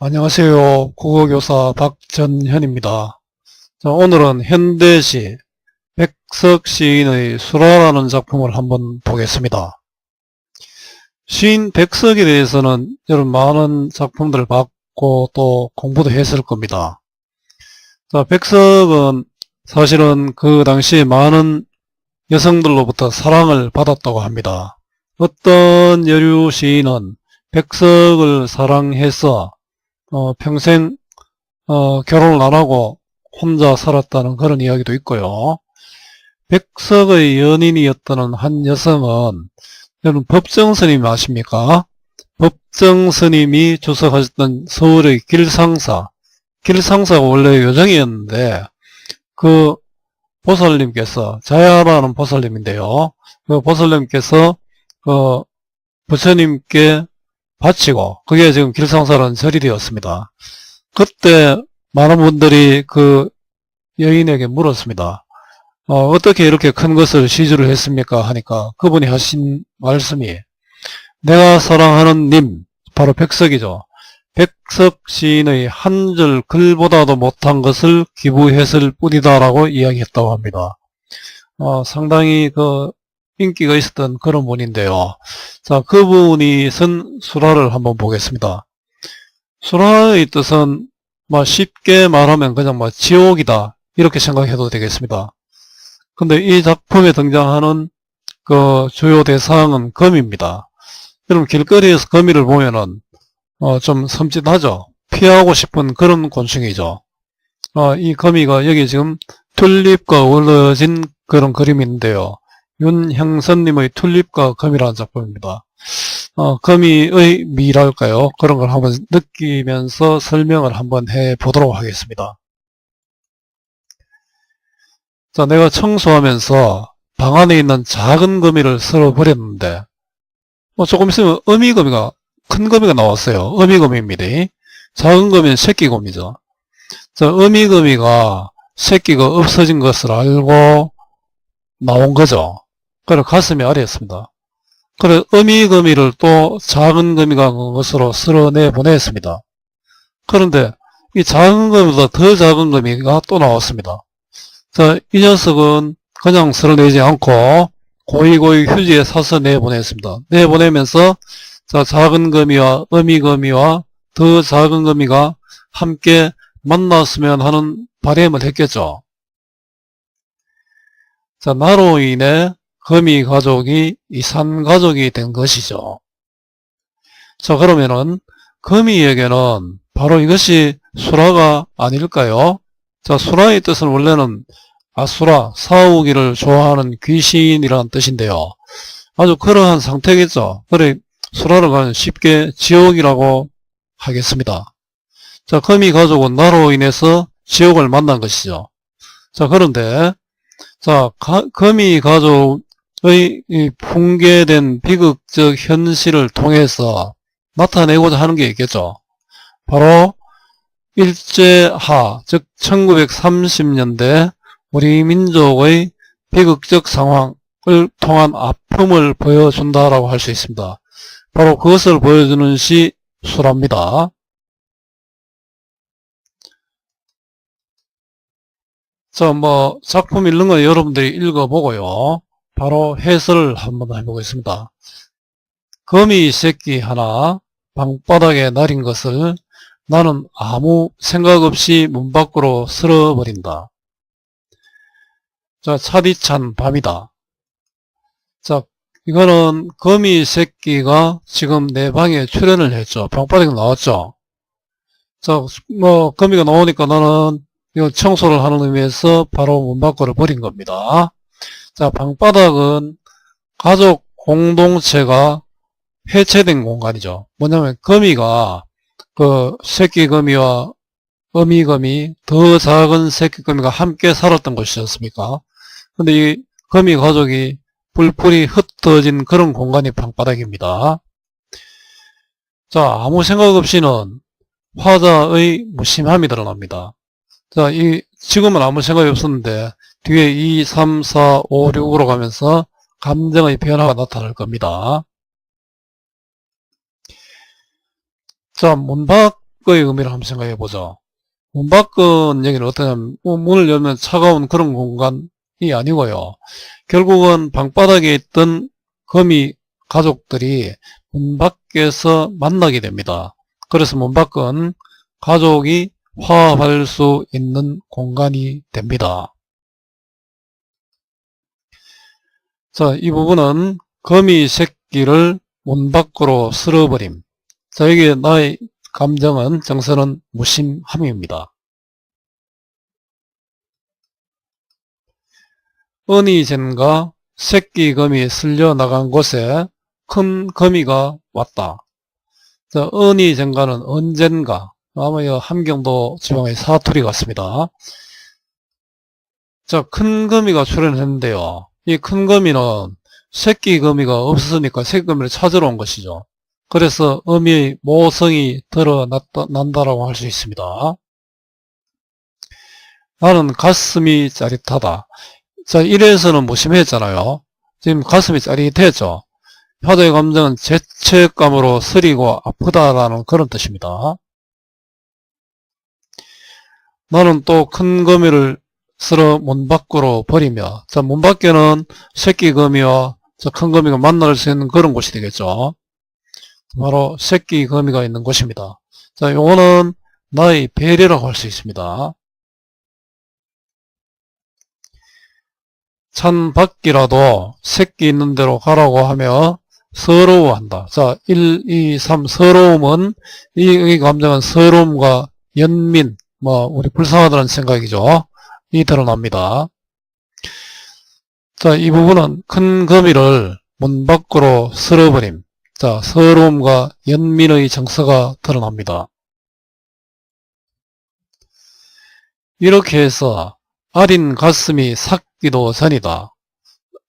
안녕하세요. 국어교사 박전현입니다. 자, 오늘은 현대시 백석 시인의 수라라는 작품을 한번 보겠습니다. 시인 백석에 대해서는 여러분 많은 작품들을 봤고 또 공부도 했을 겁니다. 자, 백석은 사실은 그 당시에 많은 여성들로부터 사랑을 받았다고 합니다. 어떤 여류 시인은 백석을 사랑해서 평생 결혼을 안 하고 혼자 살았다는 그런 이야기도 있고요. 백석의 연인이었던 한 여성은 여러분 법정 스님 아십니까? 법정 스님이 주석하셨던 서울의 길상사가 원래 요정이었는데 그 보살님께서 자야라는 보살님인데요. 그 보살님께서 부처님께 바치고 그게 지금 길상사라는 절이 되었습니다. 그때 많은 분들이 그 여인에게 물었습니다. 어떻게 이렇게 큰 것을 시주를 했습니까? 하니까 그분이 하신 말씀이 내가 사랑하는 님, 바로 백석이죠. 백석 시인의 한 줄 글보다도 못한 것을 기부했을 뿐이다라고 이야기했다고 합니다. 상당히 인기가 있었던 그런 분인데요. 자, 그분이 쓴 수라를 한번 보겠습니다. 수라의 뜻은 쉽게 말하면 그냥 지옥이다 이렇게 생각해도 되겠습니다. 근데 이 작품에 등장하는 그 주요 대상은 거미입니다. 여러분 길거리에서 거미를 보면은 좀 섬찟하죠. 피하고 싶은 그런 곤충이죠. 이 거미가 여기 지금 튤립과 어우러진 그런 그림인데요. 윤형선님의 튤립과 거미라는 작품입니다. 거미의 미랄까요? 그런 걸 한번 느끼면서 설명을 한번 해 보도록 하겠습니다. 자, 내가 청소하면서 방 안에 있는 작은 거미를 쓸어버렸는데, 조금 있으면 큰 거미가 나왔어요. 어미거미입니다. 작은 거미는 새끼거미죠. 자, 어미거미가 새끼가 없어진 것을 알고 나온 거죠. 그래 가슴이 아렸습니다. 그래 어미거미를 또 작은 거미가 것으로 쓸어내 보냈습니다. 그런데 이 작은 거미보다 더 작은 거미가 또 나왔습니다. 자, 이 녀석은 그냥 쓸어내지 않고 고이고이 휴지에 사서 내보냈습니다. 내보내면서 자, 작은 거미와 어미거미와 더 작은 거미가 함께 만났으면 하는 바람을 했겠죠. 자, 나로 인해 거미 가족이 이산가족이 된 것이죠. 자, 그러면은 거미에게는 바로 이것이 수라가 아닐까요? 자, 수라의 뜻은 원래는 아수라, 싸우기를 좋아하는 귀신이라는 뜻인데요. 아주 그러한 상태겠죠. 그래 수라를 가면 쉽게 지옥이라고 하겠습니다. 자, 거미 가족은 나로 인해서 지옥을 만난 것이죠. 자, 그런데 자, 거미 가족의 이 붕괴된 비극적 현실을 통해서 나타내고자 하는 게 있겠죠. 바로 일제하, 즉 1930년대 우리 민족의 비극적 상황을 통한 아픔을 보여준다라고 할 수 있습니다. 바로 그것을 보여주는 시 수라입니다. 자, 작품 읽는 거 여러분들이 읽어보고요. 바로 해설을 한번 해보겠습니다. 거미 새끼 하나 방바닥에 날인 것을 나는 아무 생각 없이 문 밖으로 쓸어버린다. 자, 차디찬 밤이다. 자, 이거는 거미 새끼가 지금 내 방에 출연을 했죠. 방바닥에 나왔죠. 자, 거미가 나오니까 나는 이거 청소를 하는 의미에서 바로 문 밖으로 버린 겁니다. 자, 방바닥은 가족 공동체가 해체된 공간이죠. 뭐냐면 거미가 그 새끼 거미와 어미 거미, 더 작은 새끼 거미가 함께 살았던 곳이었습니까? 근데 이 거미 가족이 뿔뿔이 흩어진 그런 공간이 방바닥입니다. 자, 아무 생각 없이는 화자의 무심함이 드러납니다. 자, 지금은 아무 생각이 없었는데 뒤에 2, 3, 4, 5, 6으로 가면서 감정의 변화가 나타날 겁니다. 자, 문밖 밖의 의미를 한번 생각해 보죠. 문 밖은 얘기는 어떠냐면 문을 열면 차가운 그런 공간이 아니고요. 결국은 방바닥에 있던 거미 가족들이 문 밖에서 만나게 됩니다. 그래서 문 밖은 가족이 화합할 수 있는 공간이 됩니다. 자, 이 부분은 거미 새끼를 문 밖으로 쓸어버림. 자, 여기 나의 감정은, 정서는 무심함입니다. 어니젠가 새끼 거미 쓸려 나간 곳에 큰 거미가 왔다. 자, 어니젠가는 언젠가, 아마 이 함경도 지방의 사투리 같습니다. 자, 큰 거미가 출현했는데요. 이 큰 거미는 새끼 거미가 없으니까 새끼 거미를 찾으러 온 것이죠. 그래서 어미의 모성이 드러난다라고 할 수 있습니다. 나는 가슴이 짜릿하다. 자, 1회에서는 무심했잖아요. 지금 가슴이 짜릿했죠. 화도의 감정은 죄책감으로 쓰리고 아프다라는 그런 뜻입니다. 나는 또 큰 거미를 쓸어 문 밖으로 버리며, 자, 문 밖에는 새끼 거미와 큰 거미가 만날 수 있는 그런 곳이 되겠죠. 바로 새끼 거미가 있는 곳입니다. 자, 요거는 나의 배려라고 할 수 있습니다. 찬 밖이라도 새끼 있는 대로 가라고 하며 서러워한다. 자, 1, 2, 3 서러움은, 이 감정은 서러움과 연민, 우리 불쌍하다는 생각이죠. 이 드러납니다. 자, 이 부분은 큰 거미를 문 밖으로 쓸어버림. 자, 서러움과 연민의 정서가 드러납니다. 이렇게 해서 아린 가슴이 삭기도 전이다.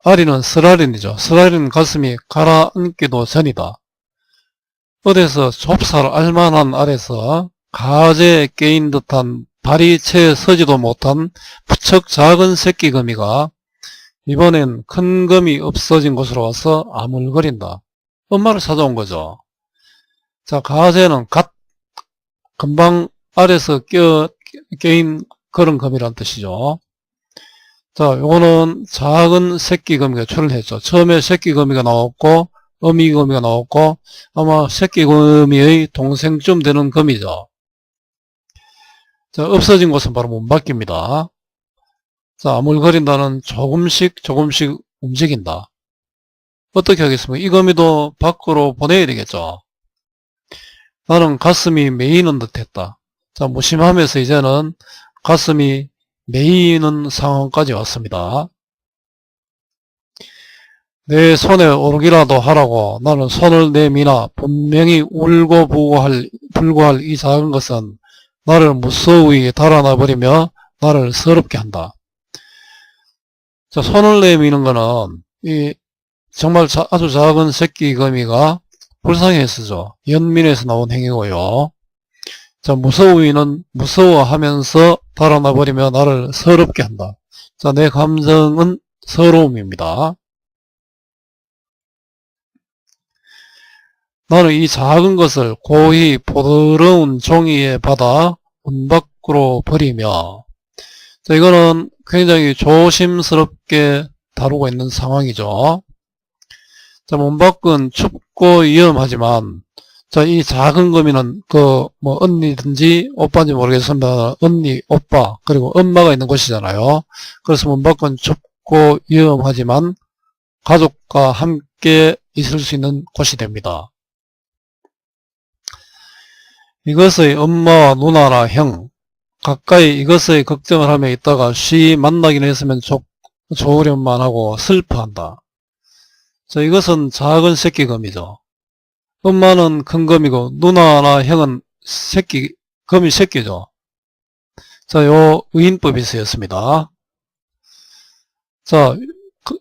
아리는 쓰라린이죠. 쓰라린 가슴이 가라앉기도 전이다. 어디서 좁쌀 알만한 알에서 가재에 깨인 듯한 발이 채 서지도 못한 부쩍 작은 새끼 거미가 이번엔 큰 거미 없어진 곳으로 와서 아물거린다. 엄마를 찾아온 거죠. 자, 가재는 금방 알에서 깨인 그런 거미란 뜻이죠. 자, 요거는 작은 새끼 거미가 출현했죠. 처음에 새끼 거미가 나왔고, 어미 거미가 나왔고, 아마 새끼 거미의 동생쯤 되는 거미죠. 자, 없어진 곳은 바로 문 밖입니다. 자, 아물거린다는 조금씩 움직인다. 어떻게 하겠습니까? 이 거미도 밖으로 보내야 되겠죠. 나는 가슴이 메이는 듯 했다. 자, 무심하면서 이제는 가슴이 메이는 상황까지 왔습니다. 내 손에 오르기라도 하라고 나는 손을 내미나 분명히 울고 불고할 이 작은 것은 나를 무서이 달아나 버리며 나를 서럽게 한다. 자, 손을 내미는 거는 정말 아주 작은 새끼 거미가 불쌍해서죠. 연민에서 나온 행위고요. 자, 무서위는 무서워하면서 달아나 버리며 나를 서럽게 한다. 자, 내 감정은 서러움입니다. 나는 이 작은 것을 고이 보드러운 종이에 받아 문 밖으로 버리며, 자, 이거는 굉장히 조심스럽게 다루고 있는 상황이죠. 자, 문 밖은 춥고 위험하지만, 자, 이 작은 거미는 언니든지 오빠인지 모르겠습니다. 언니, 오빠, 그리고 엄마가 있는 곳이잖아요. 그래서 문 밖은 춥고 위험하지만 가족과 함께 있을 수 있는 곳이 됩니다. 이것의 엄마와 누나나 형, 가까이 이것의 걱정을 하며 있다가 쉬 만나긴 했으면 좋으련만 하고 슬퍼한다. 자, 이것은 작은 새끼 거미죠. 엄마는 큰 거미고 누나나 형은 거미 새끼죠. 자, 요 의인법이 쓰였습니다. 자,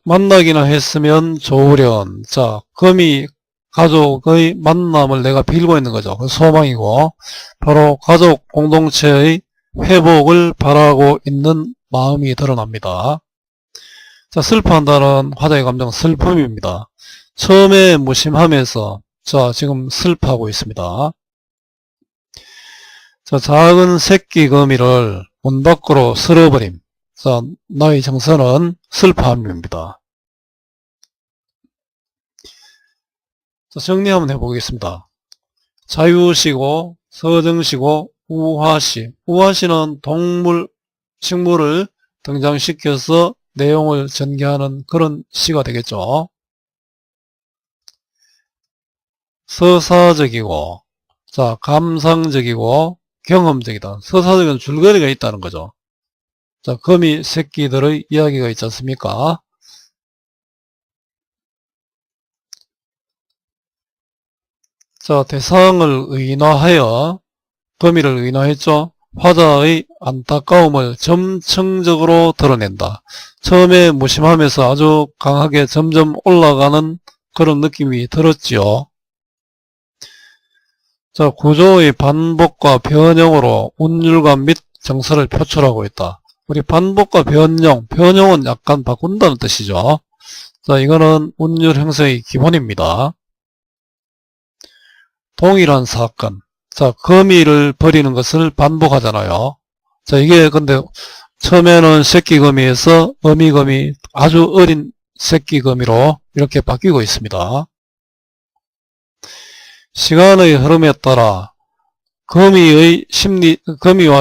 만나기나 했으면 좋으련. 자, 거미 가족의 만남을 내가 빌고 있는 거죠. 그 소망이고 바로 가족 공동체의 회복을 바라고 있는 마음이 드러납니다. 자, 슬퍼한다는 화자의 감정 슬픔입니다. 처음에 무심하면서 자, 지금 슬퍼하고 있습니다. 자, 작은 새끼 거미를 문 밖으로 쓸어버림. 자, 나의 정서는 슬퍼함입니다. 자, 정리 한번 해보겠습니다. 자유시고, 서정시고, 우화시. 우화시는 동물, 식물을 등장시켜서 내용을 전개하는 그런 시가 되겠죠. 서사적이고, 자, 감상적이고, 경험적이다. 서사적인 줄거리가 있다는 거죠. 자, 거미 새끼들의 이야기가 있지 않습니까? 자, 대상을 의인화하여, 거미를 의인화했죠. 화자의 안타까움을 점층적으로 드러낸다. 처음에 무심하면서 아주 강하게 점점 올라가는 그런 느낌이 들었지요. 자, 구조의 반복과 변형으로 운율감 및 정서를 표출하고 있다. 우리 반복과 변형은 약간 바꾼다는 뜻이죠. 자, 이거는 운율 형성의 기본입니다. 동일한 사건. 자, 거미를 버리는 것을 반복하잖아요. 자, 이게 근데 처음에는 새끼거미에서 어미거미, 아주 어린 새끼거미로 이렇게 바뀌고 있습니다. 시간의 흐름에 따라 거미와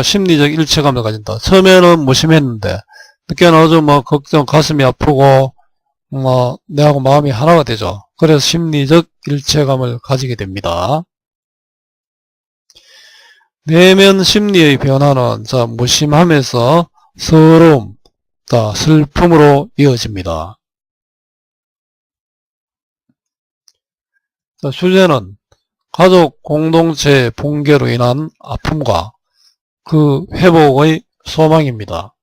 심리적 일체감을 가진다. 처음에는 무심했는데, 늦게는 아주 걱정, 가슴이 아프고, 내하고 마음이 하나가 되죠. 그래서 심리적 일체감을 가지게 됩니다. 내면 심리의 변화는, 자, 무심함에서 서러움, 슬픔으로 이어집니다. 자, 주제는 가족 공동체의 붕괴로 인한 아픔과 그 회복의 소망입니다.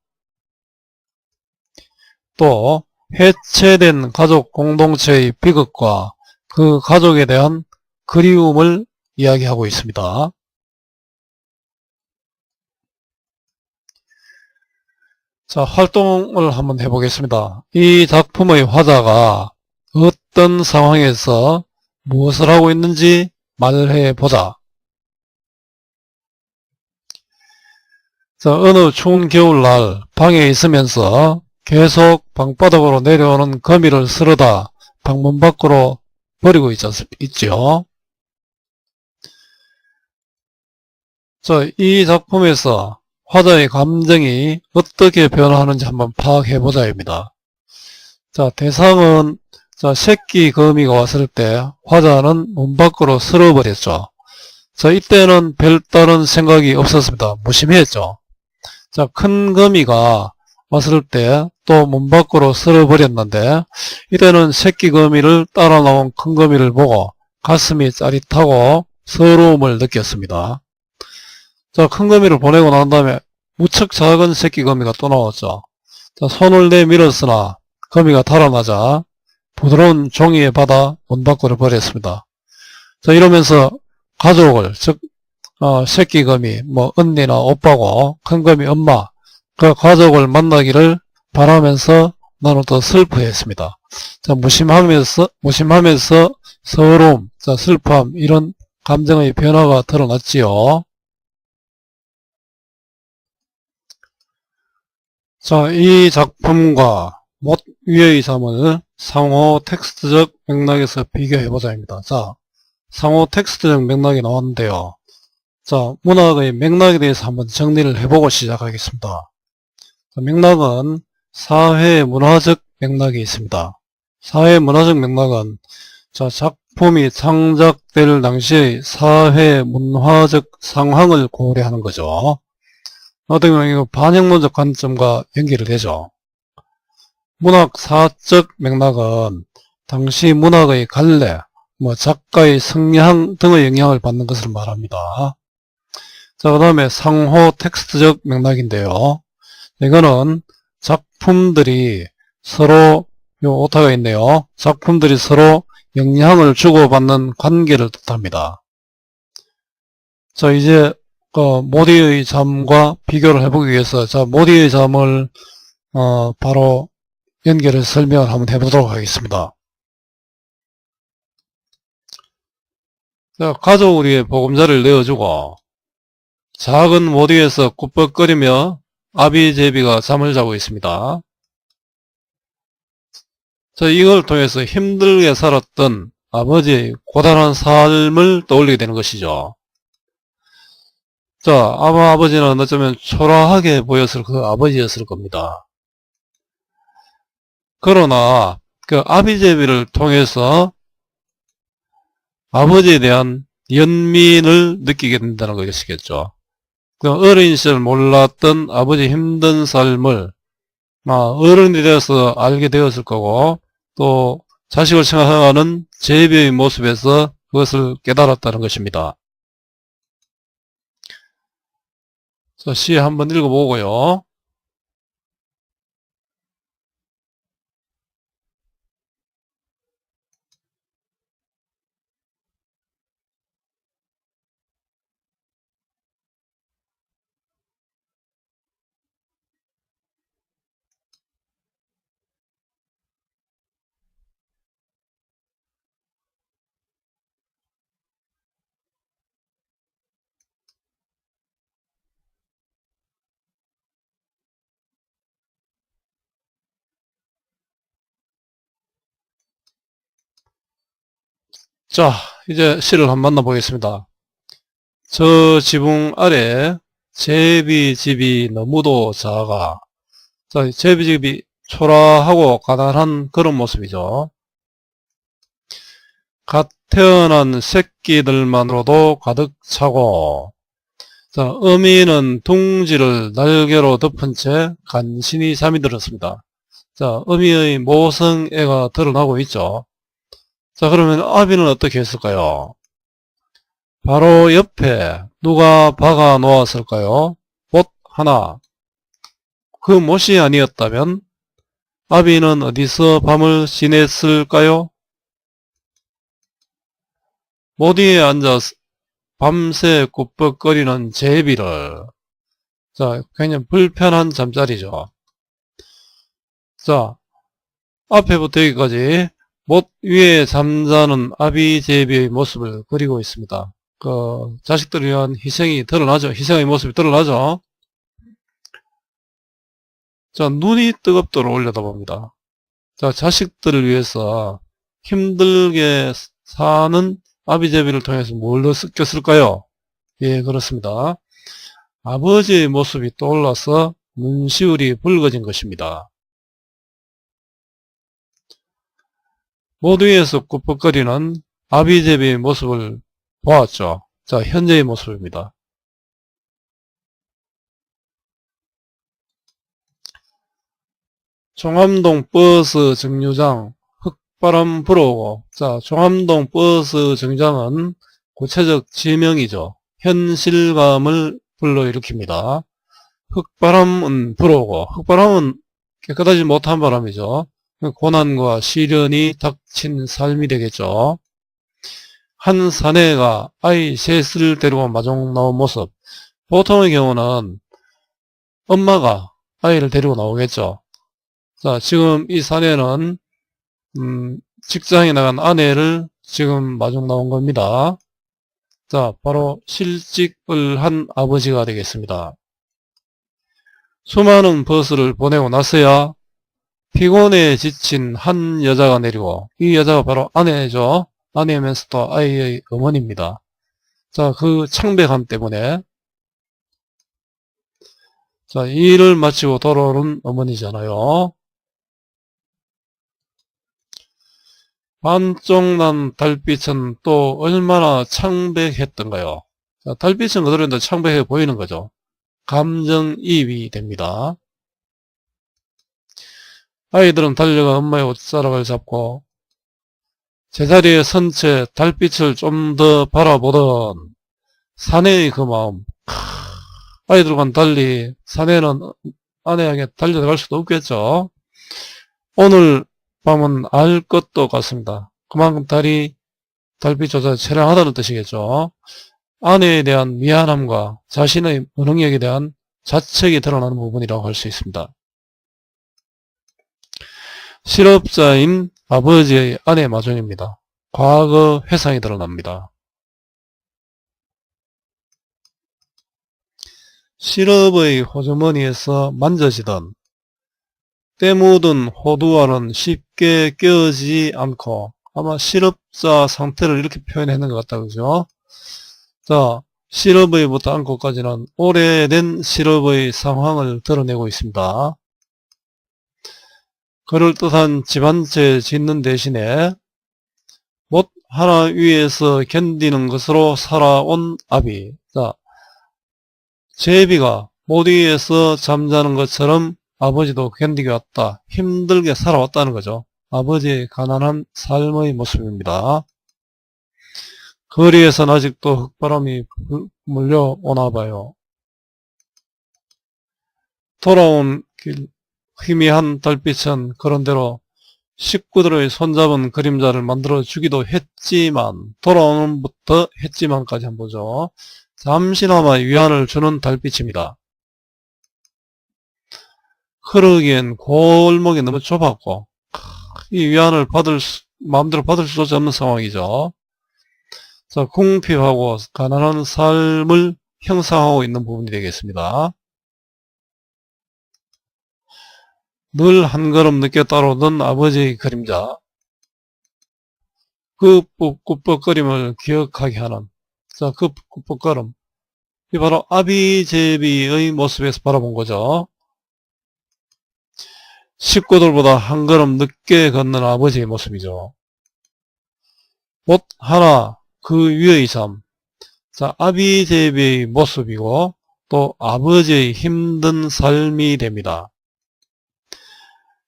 또 해체된 가족 공동체의 비극과 그 가족에 대한 그리움을 이야기하고 있습니다. 자, 활동을 한번 해보겠습니다. 이 작품의 화자가 어떤 상황에서 무엇을 하고 있는지 말을 해보자. 자, 어느 추운 겨울날 방에 있으면서 계속 방바닥으로 내려오는 거미를 쓸어다 방문 밖으로 버리고 있죠. 자, 이 작품에서 화자의 감정이 어떻게 변화하는지 한번 파악해보자입니다. 자, 대상은, 자, 새끼 거미가 왔을 때 화자는 문 밖으로 쓸어버렸죠. 자, 이때는 별다른 생각이 없었습니다. 무심했죠. 자, 큰 거미가 왔을 때 또 문 밖으로 쓸어버렸는데, 이때는 새끼 거미를 따라 나온 큰 거미를 보고 가슴이 짜릿하고 서러움을 느꼈습니다. 자, 큰 거미를 보내고 난 다음에 무척 작은 새끼 거미가 또 나왔죠. 자, 손을 내밀었으나 거미가 달아나자 부드러운 종이에 받아 문 밖으로 버렸습니다. 자, 이러면서 가족을, 즉 새끼 거미, 언니나 오빠고 큰 거미 엄마, 그 가족을 만나기를 바라면서 나는 또 슬퍼했습니다. 자, 무심하면서 서러움, 자, 슬픔, 이런 감정의 변화가 드러났지요. 자, 이 작품과 못 위의 자문을 상호 텍스트적 맥락에서 비교해보자입니다. 자, 상호 텍스트적 맥락이 나왔는데요. 자, 문학의 맥락에 대해서 한번 정리를 해보고 시작하겠습니다. 자, 맥락은 사회문화적 맥락이 있습니다. 사회문화적 맥락은, 자, 작품이 창작될 당시의 사회문화적 상황을 고려하는 거죠. 어떻게 보면 반영론적 관점과 연결이 되죠. 문학사적 맥락은 당시 문학의 갈래, 작가의 성향 등의 영향을 받는 것을 말합니다. 자, 그 다음에 상호 텍스트적 맥락인데요. 이거는 작품들이 서로, 요 오타가 있네요. 작품들이 서로 영향을 주고받는 관계를 뜻합니다. 자, 이제 모디의 잠과 비교를 해보기 위해서, 자, 모디의 잠을 바로 연결해서 설명을 한번 해보도록 하겠습니다. 자, 가족을 위해 보금자리를 내어주고, 작은 모디에서 꾸벅거리며 아비제비가 잠을 자고 있습니다. 자, 이걸 통해서 힘들게 살았던 아버지의 고단한 삶을 떠올리게 되는 것이죠. 자, 아마 아버지는 어쩌면 초라하게 보였을 그 아버지였을 겁니다. 그러나 그 아비제비를 통해서 아버지에 대한 연민을 느끼게 된다는 것이겠죠. 그 어린 시절 몰랐던 아버지 힘든 삶을 어른이 되어서 알게 되었을 거고, 또 자식을 생각하는 제비의 모습에서 그것을 깨달았다는 것입니다. 자, 시 한번 읽어보고요. 자, 이제 시를 한번 만나보겠습니다. 저 지붕 아래 제비집이 너무도 작아. 자, 제비집이 초라하고 가난한 그런 모습이죠. 갓 태어난 새끼들만으로도 가득 차고, 자, 어미는 둥지를 날개로 덮은 채 간신히 잠이 들었습니다. 자, 어미의 모성애가 드러나고 있죠. 자, 그러면 아비는 어떻게 했을까요? 바로 옆에 누가 박아 놓았을까요? 못 하나. 그 못이 아니었다면 아비는 어디서 밤을 지냈을까요? 못 위에 앉아 밤새 꾸벅거리는 제비를, 자, 굉장히 불편한 잠자리죠. 자, 앞에부터 여기까지 못 위에 잠자는 아비 제비의 모습을 그리고 있습니다. 그 자식들을 위한 희생이 드러나죠. 희생의 모습이 드러나죠. 자, 눈이 뜨겁도록 올려다봅니다. 자, 자식들을 위해서 힘들게 사는 아비제비를 통해서 뭘 느꼈을까요? 예, 그렇습니다. 아버지의 모습이 떠올라서 눈시울이 붉어진 것입니다. 모두에서 꾸벅거리는 아비제비의 모습을 보았죠. 자, 현재의 모습입니다. 종암동 버스 정류장 흙바람 불어오고, 자, 종암동 버스 정류장은 구체적 지명이죠. 현실감을 불러일으킵니다. 흙바람은 불어오고, 흙바람은 깨끗하지 못한 바람이죠. 고난과 시련이 닥친 삶이 되겠죠. 한 사내가 아이 셋을 데리고 마중 나온 모습. 보통의 경우는 엄마가 아이를 데리고 나오겠죠. 자, 지금 이 사내는 직장에 나간 아내를 지금 마중 나온 겁니다. 자, 바로 실직을 한 아버지가 되겠습니다. 수많은 버스를 보내고 나서야 피곤에 지친 한 여자가 내리고, 이 여자가 바로 아내죠. 아내면서도 아이의 어머니입니다. 자, 그 창백함 때문에, 자, 일을 마치고 돌아오는 어머니잖아요. 반쪽 난 달빛은 또 얼마나 창백했던가요? 자, 달빛은 그대로 창백해 보이는 거죠. 감정이입이 됩니다. 아이들은 달려가 엄마의 옷자락을 잡고 제자리에 선 채 달빛을 좀 더 바라보던 사내의 그 마음. 아이들과는 달리 사내는 아내에게 달려갈 수도 없겠죠. 오늘 밤은 알 것도 같습니다. 그만큼 달빛조차 처량하다는 뜻이겠죠. 아내에 대한 미안함과 자신의 무능력에 대한 자책이 드러나는 부분이라고 할 수 있습니다. 실업자인 아버지의 아내 마중입니다. 과거 회상이 드러납니다. 실업의 호주머니에서 만져지던 때 묻은 호두알은 쉽게 껴지지 않고 아마 실업자 상태를 이렇게 표현했는 것 같다. 그죠? 자, 실업의부터 않고까지는 오래된 실업의 상황을 드러내고 있습니다. 그럴듯한 집 한 채 짓는 대신에 못 하나 위에서 견디는 것으로 살아온 아비. 자, 제비가 못 위에서 잠자는 것처럼 아버지도 견디게 왔다. 힘들게 살아왔다는 거죠. 아버지의 가난한 삶의 모습입니다. 거리에선 아직도 흙바람이 물려오나 봐요. 돌아온 길 희미한 달빛은 그런대로 식구들의 손잡은 그림자를 만들어 주기도 했지만, 돌아오는부터 했지만까지 한번 보죠. 잠시나마 위안을 주는 달빛입니다. 흐르기엔 골목이 너무 좁았고 이 위안을 마음대로 받을 수조차 없는 상황이죠. 자, 궁핍하고 가난한 삶을 형상하고 있는 부분이 되겠습니다. 늘 한 걸음 늦게 따라오던 아버지의 그림자, 그 꾸벅거림을 기억하게 하는, 자, 그 꾸벅거림, 이 바로 아비제비의 모습에서 바라본 거죠. 식구들보다 한 걸음 늦게 걷는 아버지의 모습이죠. 옷 하나 그 위의 삶, 자, 아비제비의 모습이고 또 아버지의 힘든 삶이 됩니다.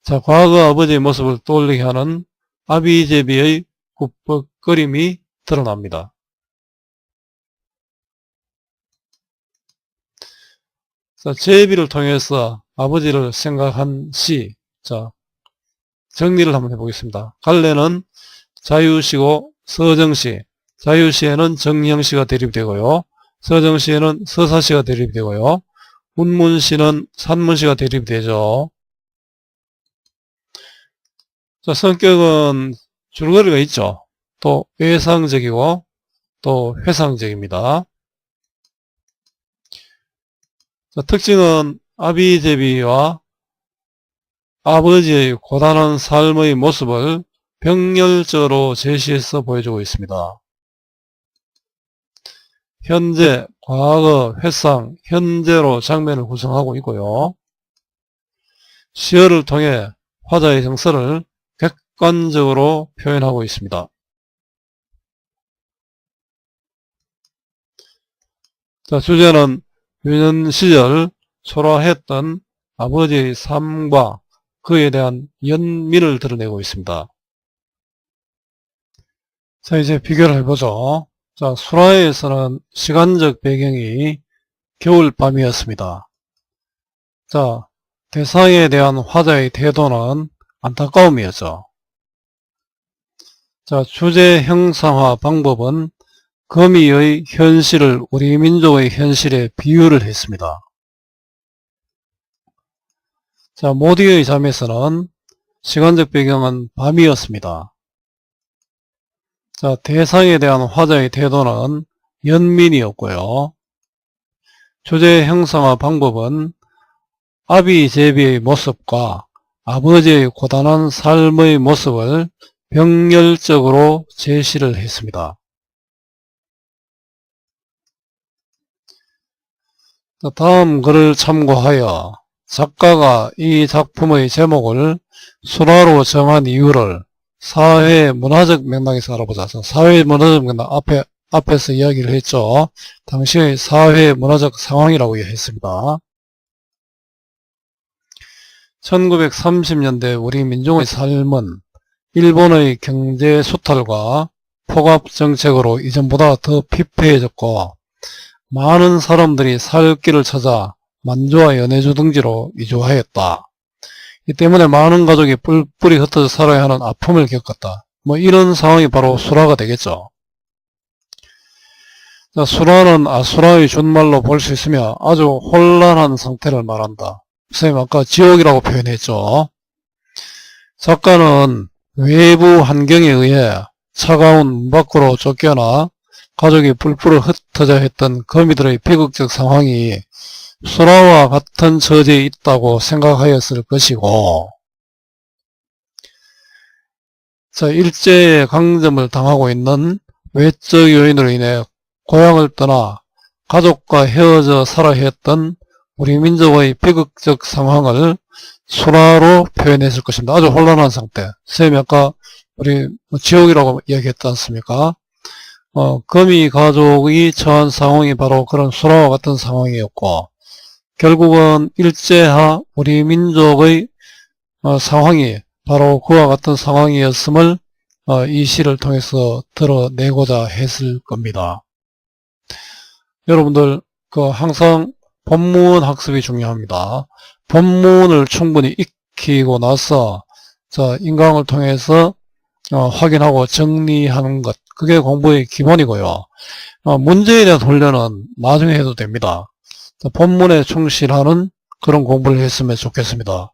자, 과거 아버지의 모습을 떠올리게 하는 아비제비의 꾸벅거림이 드러납니다. 자, 제비를 통해서 아버지를 생각한 시, 자, 정리를 한번 해보겠습니다. 갈래는 자유시고 서정시, 자유시에는 정형시가 대립되고요. 서정시에는 서사시가 대립되고요. 운문시는 산문시가 대립되죠. 자, 성격은 줄거리가 있죠. 또 외상적이고 또 회상적입니다. 자, 특징은 아비제비와 아버지의 고단한 삶의 모습을 병렬적으로 제시해서 보여주고 있습니다. 현재, 과거, 회상, 현재로 장면을 구성하고 있고요. 시어를 통해 화자의 정서를 객관적으로 표현하고 있습니다. 자, 주제는 유년 시절 초라했던 아버지의 삶과 그에 대한 연민을 드러내고 있습니다. 자, 이제 비교를 해보죠. 자, 수라에서는 시간적 배경이 겨울밤이었습니다. 자, 대상에 대한 화자의 태도는 안타까움이었죠. 자, 주제 형상화 방법은 거미의 현실을 우리 민족의 현실에 비유를 했습니다. 자, 모디의 잠에서는 시간적 배경은 밤이었습니다. 자, 대상에 대한 화자의 태도는 연민이었고요. 주제 형상화 방법은 아비제비의 모습과 아버지의 고단한 삶의 모습을 병렬적으로 제시를 했습니다. 다음 글을 참고하여 작가가 이 작품의 제목을 수라로 정한 이유를 사회 문화적 맥락에서 알아보자. 사회 문화적 맥락 앞에서 이야기를 했죠. 당시의 사회 문화적 상황이라고 했습니다. 1930년대 우리 민족의 삶은 일본의 경제 수탈과 폭압 정책으로 이전보다 더 피폐해졌고 많은 사람들이 살 길을 찾아 만주와 연해주 등지로 이주하였다. 이 때문에 많은 가족이 뿔뿔이 흩어져 살아야 하는 아픔을 겪었다. 뭐 이런 상황이 바로 수라가 되겠죠. 자, 수라는 아수라의 준말로 볼 수 있으며 아주 혼란한 상태를 말한다. 선생님 아까 지옥이라고 표현했죠. 작가는 외부 환경에 의해 차가운 문 밖으로 쫓겨나 가족이 뿔뿔이 흩어져 했던 거미들의 비극적 상황이 소라와 같은 처지에 있다고 생각하였을 것이고, 자, 일제의 강점을 당하고 있는 외적 요인으로 인해 고향을 떠나 가족과 헤어져 살아야 했던 우리 민족의 비극적 상황을 소라로 표현했을 것입니다. 아주 혼란한 상태. 선생님이 아까 우리 지옥이라고 이야기했지 않습니까? 거미 가족이 처한 상황이 바로 그런 소라와 같은 상황이었고, 결국은 일제하 우리 민족의 상황이 바로 그와 같은 상황이었음을 이 시를 통해서 드러내고자 했을 겁니다. 여러분들 항상 본문 학습이 중요합니다. 본문을 충분히 익히고 나서 인강을 통해서 확인하고 정리하는 것, 그게 공부의 기본이고요. 문제에 대한 훈련은 나중에 해도 됩니다. 본문에 충실하는 그런 공부를 했으면 좋겠습니다.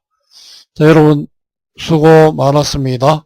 자, 여러분 수고 많았습니다.